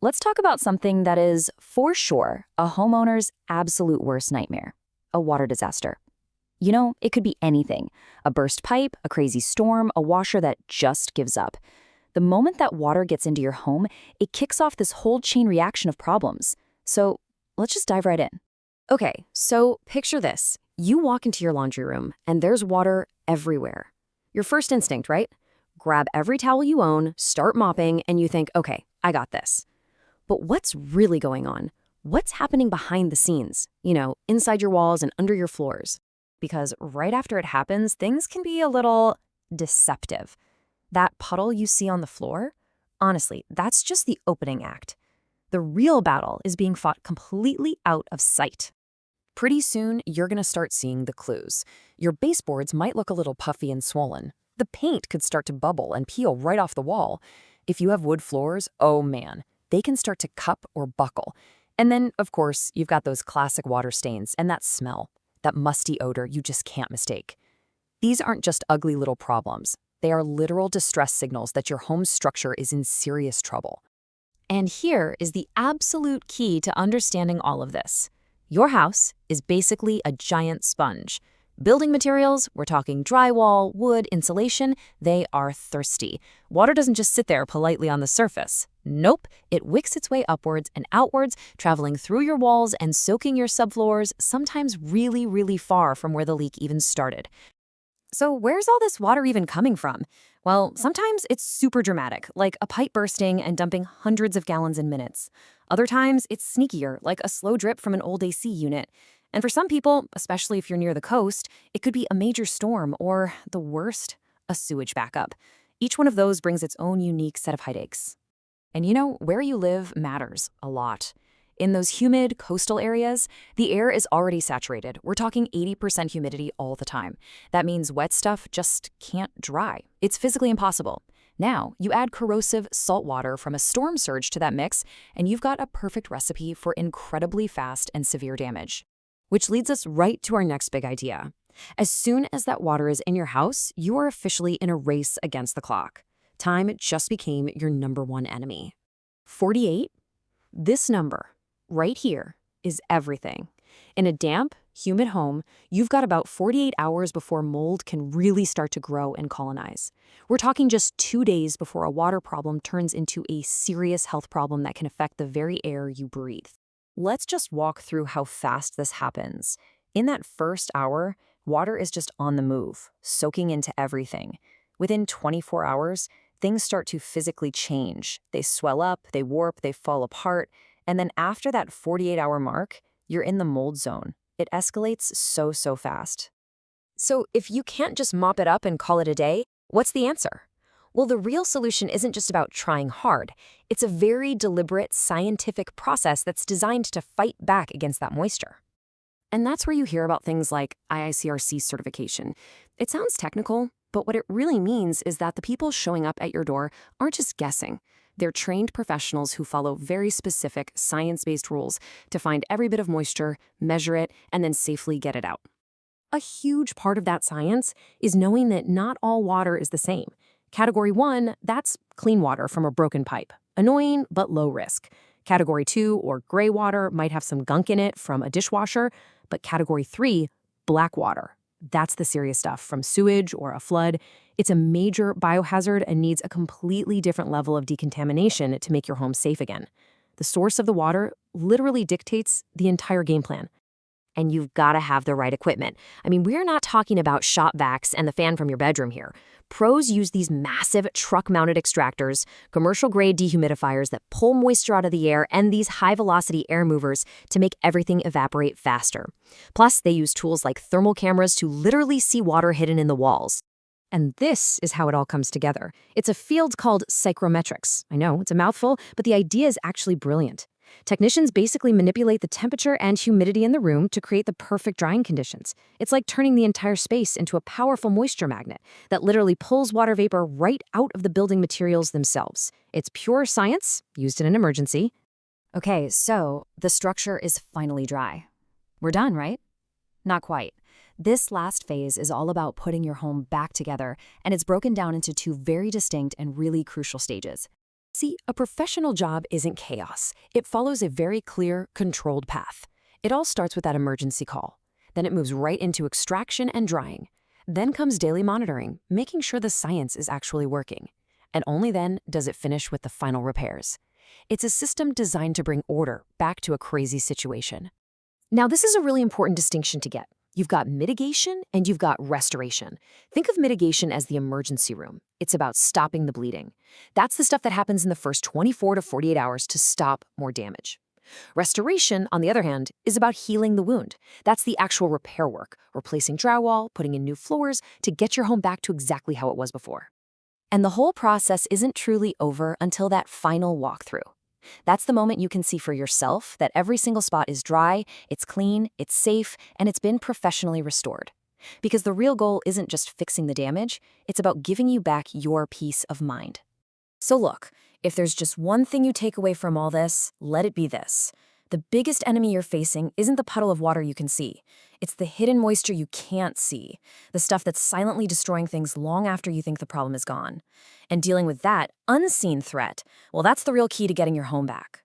let's talk about something that is, for sure, a homeowner's absolute worst nightmare: a water disaster. You know, it could be anything: a burst pipe, a crazy storm, a washer that just gives up. The moment that water gets into your home, it kicks off this whole chain reaction of problems. So let's just dive right in. Okay, so picture this. You walk into your laundry room, and there's water everywhere. Your first instinct, right? Grab every towel you own, start mopping, and you think, okay, I got this. But what's really going on? What's happening behind the scenes? Inside your walls and under your floors? Because right after it happens, things can be a little deceptive. That puddle you see on the floor? Honestly, that's just the opening act. The real battle is being fought completely out of sight. Pretty soon, you're going to start seeing the clues. Your baseboards might look a little puffy and swollen. The paint could start to bubble and peel right off the wall. If you have wood floors, oh man, they can start to cup or buckle. And then, of course, you've got those classic water stains and that smell, that musty odor you just can't mistake. These aren't just ugly little problems. They are literal distress signals that your home's structure is in serious trouble. And here is the absolute key to understanding all of this. Your house is basically a giant sponge. Building materials, we're talking drywall, wood, insulation, they are thirsty. Water doesn't just sit there politely on the surface. Nope, it wicks its way upwards and outwards, traveling through your walls and soaking your subfloors, sometimes really, really far from where the leak even started. So where's all this water even coming from? Well, sometimes it's super dramatic, like a pipe bursting and dumping hundreds of gallons in minutes. Other times, it's sneakier, like a slow drip from an old AC unit. And for some people, especially if you're near the coast, it could be a major storm or, the worst, a sewage backup. Each one of those brings its own unique set of headaches. And where you live matters a lot. In those humid coastal areas, the air is already saturated. We're talking 80% humidity all the time. That means wet stuff just can't dry. It's physically impossible. Now, you add corrosive salt water from a storm surge to that mix, and you've got a perfect recipe for incredibly fast and severe damage. Which leads us right to our next big idea. As soon as that water is in your house, you are officially in a race against the clock. Time just became your number one enemy. 48? This number, right here, is everything. In a damp, humid home, you've got about 48 hours before mold can really start to grow and colonize. We're talking just 2 days before a water problem turns into a serious health problem that can affect the very air you breathe. Let's just walk through how fast this happens. In that first hour, water is just on the move, soaking into everything. Within 24 hours, things start to physically change. They swell up, they warp, they fall apart. And then after that 48-hour mark, you're in the mold zone. It escalates so fast. So if you can't just mop it up and call it a day, what's the answer? Well, the real solution isn't just about trying hard. It's a very deliberate, scientific process that's designed to fight back against that moisture. And that's where you hear about things like IICRC certification. It sounds technical, but what it really means is that the people showing up at your door aren't just guessing. They're trained professionals who follow very specific, science-based rules to find every bit of moisture, measure it, and then safely get it out. A huge part of that science is knowing that not all water is the same. Category 1, that's clean water from a broken pipe. Annoying, but low risk. Category 2, or gray water, might have some gunk in it from a dishwasher. But Category 3, black water. That's the serious stuff from sewage or a flood. It's a major biohazard and needs a completely different level of decontamination to make your home safe again. The source of the water literally dictates the entire game plan. And you've got to have the right equipment. I mean, we're not talking about shop vacs and the fan from your bedroom here. Pros use these massive truck-mounted extractors, commercial-grade dehumidifiers that pull moisture out of the air, and these high-velocity air movers to make everything evaporate faster. Plus, they use tools like thermal cameras to literally see water hidden in the walls. And this is how it all comes together. It's a field called psychrometrics. I know, it's a mouthful, but the idea is actually brilliant. Technicians basically manipulate the temperature and humidity in the room to create the perfect drying conditions. It's like turning the entire space into a powerful moisture magnet that literally pulls water vapor right out of the building materials themselves. It's pure science, used in an emergency. Okay, so the structure is finally dry. We're done, right? Not quite. This last phase is all about putting your home back together, and it's broken down into 2 very distinct and really crucial stages. See, a professional job isn't chaos. It follows a very clear, controlled path. It all starts with that emergency call. Then it moves right into extraction and drying. Then comes daily monitoring, making sure the science is actually working. And only then does it finish with the final repairs. It's a system designed to bring order back to a crazy situation. Now, this is a really important distinction to get. You've got mitigation and you've got restoration. Think of mitigation as the emergency room. It's about stopping the bleeding. That's the stuff that happens in the first 24 to 48 hours to stop more damage. Restoration, on the other hand, is about healing the wound. That's the actual repair work, replacing drywall, putting in new floors to get your home back to exactly how it was before. And the whole process isn't truly over until that final walkthrough. That's the moment you can see for yourself that every single spot is dry, it's clean, it's safe, and it's been professionally restored. Because the real goal isn't just fixing the damage, it's about giving you back your peace of mind. So look, if there's just one thing you take away from all this, let it be this. The biggest enemy you're facing isn't the puddle of water you can see. It's the hidden moisture you can't see, the stuff that's silently destroying things long after you think the problem is gone. And dealing with that unseen threat, well, that's the real key to getting your home back.